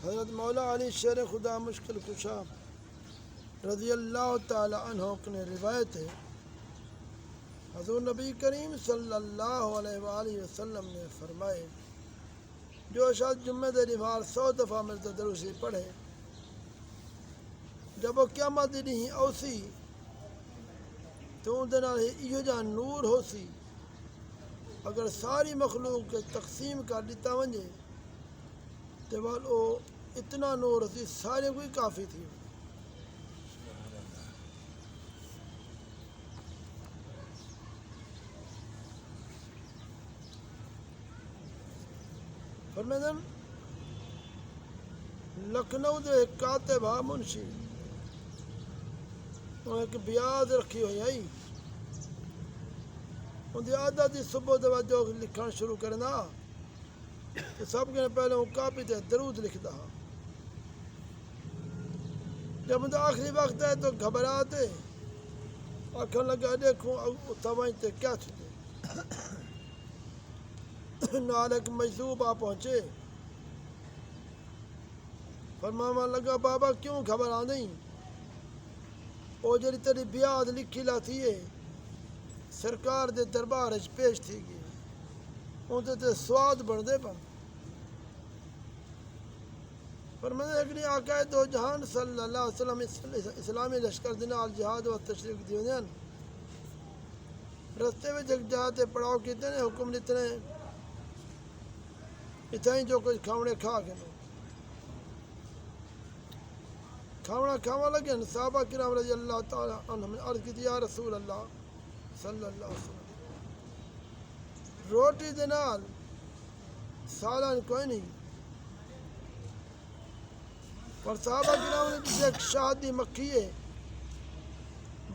حضرت مولا علی شیر خدا مشکل کشا رضی اللہ تعالی عنہ نے روایت ہے، حضور نبی کریم صلی اللہ علیہ وآلہ وسلم نے فرمائے، جو شخص جمعہ دے نماز 100 دفعہ مرزا دروسی پڑھے، جب وہ قیامت دی نہیں اوسی تو اندر ایو جا نور ہو سی، اگر ساری مخلوق کے تقسیم کر دیتا ونجے تو وہ اتنا نور ہو سی سارے کوئی کافی تھی۔ فرمیدن لکھنؤ دے ایک کاتب ہا منشی وہ ایک بیاد رکھی ہوئی آئی، ان دی عادت دی صبح دوا جو لکھن شروع کرنا تو سب کے پہلے وہ کاپی تے درود لکھتا ہا، جب ان دا آخری وقت ہے تو گھبراتے آکھن لگا دیکھوں اتوائیں تے کیا چھتے نال ایک مجذوب آ پہنچے، فرماما لگا بابا کیوں گھبرا نہیں، او جڑی تیری بیاد لکھی لاتی ہے سرکار دے دربار وچ پیش تھی گئی، اندے تے سواد بن دے پا۔ فرمایا ایک نہیں آقا دو جہان صلی اللہ علیہ وسلم اسلامی لشکر دے نال جہاد و تشریف دیوندے ہن، رستے وچ ایک جہاد تے پڑاؤ کیتے نے، حکم دیتے نے اتھائیں جو کچھ کھاونے کھا کے نو کھاونا کھاوا لگے، صحابہ کرام رضی اللہ تعالی عنہم نے عرض کی یا رسول اللہ صلی اللہ علیہ وسلم روٹی دے نال سالن کوئی نہیں، پر صحابہ کرام نے جسے ایک شہد دی مکھی ہے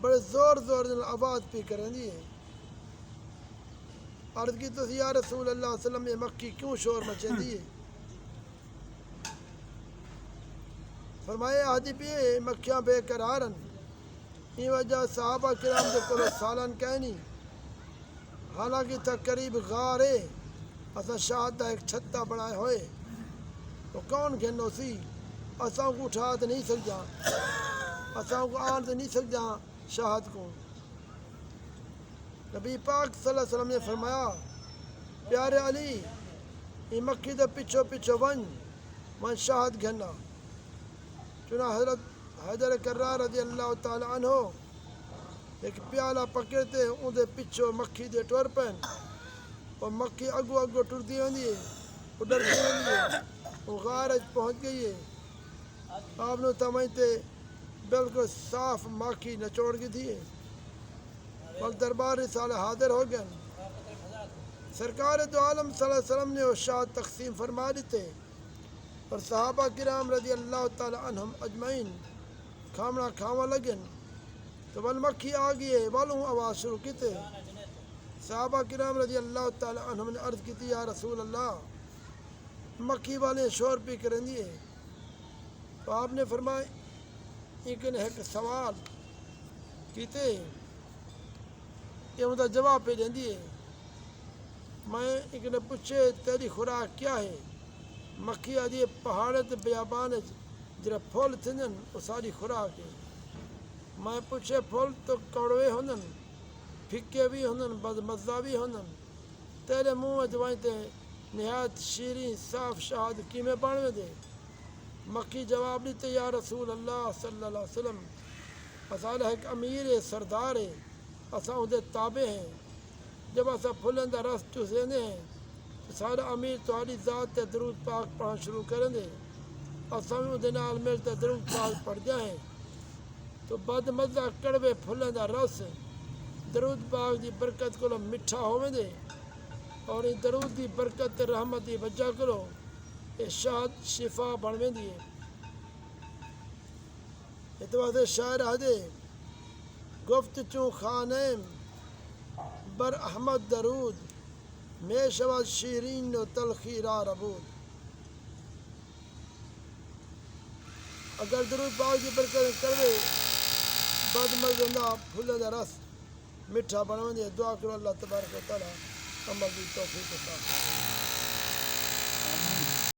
بڑے زور دے آواز پی کریں دی ہے، عرض کی تو یا رسول اللہ صلی اللہ علیہ وسلم یہ مکھی کیوں شور مچیں دی ہے؟ فرمائے آدھی پیے مکھیاں بے قرارن، یہ وجہ صحابہ کرام دے کلو سالن کہنی، حالانکہ تھا قریب غار ہے، اسا شہد دا ایک چھتا بنائے ہوئے تو کون گھنو سی، اساں کو اٹھا تے نہیں سکتا، اساں کو آن تے نہیں سکتا شہد کو۔ نبی پاک صلی اللہ علیہ وسلم نے فرمایا پیارے علی یہ مکھی دے پچھو پچھو ون شہد گھنا، چنہ حضرت حیدر کرار رضی اللہ تعالی عنہ ایک پیالہ پکڑتے ان دے پچھو مکھی دے ٹور پین، اور مکھی اگو اگو ٹرتی ہوندی ہے، وہ ڈرتی ہوندی ہے، وہ غار اچ پہنچ گئی ہے، آپ نے تمہیں بالکل صاف مکھی نچوڑ کی تھی، اور دربار رسالہ حاضر ہو گئے، سرکار دو عالم صلی اللہ علیہ وسلم نے وہ شہد تقسیم فرما دیتے، اور صحابہ کرام رضی اللہ تعالی عنہم اجمعین کھانا کھاوا لگن تو ول مکھی آ گئی ہے والوں آواز شروع کیتے، صحابہ کرام رضی اللہ تعالی عنہم نے عرض کی یا رسول اللہ مکھی والے شور پی کریں دیے، تو آپ نے فرمایا ایک نے ایک سوال کیتے یہ ان کا جواب پہ دیں دیے، میں ایک نے پوچھے تیری خوراک کیا ہے، مکھی آدھی پہاڑے تے بیابان جڑا پھول تھندن وہ ساری خوراک ہے، میں پوچھے پھول تو کڑوے ہوندن پھکے بھی ہوندن بدمزہ بھی ہوندن، تیرے منہ جوائیں تے نہایت شیریں صاف شہد کیمیں بانوے دے، مکھی جواب دیتے یا رسول اللہ صلی اللہ علیہ وسلم اسالہ ایک امیر ہے سردار ہے، اساں اندے تابع ہیں، جب اساں پھلن دا رس چوسیندے ہیں سارا امیر تہاڈی ذات تے درود پاک پڑھنا شروع کریں دے، اساں بھی اندے نال مل تے درود پاک پڑھ جائیں تو بد مزہ کڑوے پھلن دا رس درود پاک دی برکت کو میٹھا ہوویں دے، اور اس درود دی برکت تے رحمت دی وجہ کرو یہ شہد شفا بنویں دی ہے۔ اتواسے شاعر آدھے گفت چوں خانیم بر احمد درود میں شود شیرین و تلخی را ربود، اگر درود پاک کی برکت کرے بد مزندہ پھولن دا رس میٹھا بنویں دے، دعا کرو اللہ تبارک و تعالی عمل دی توفیق عطا فرمائے۔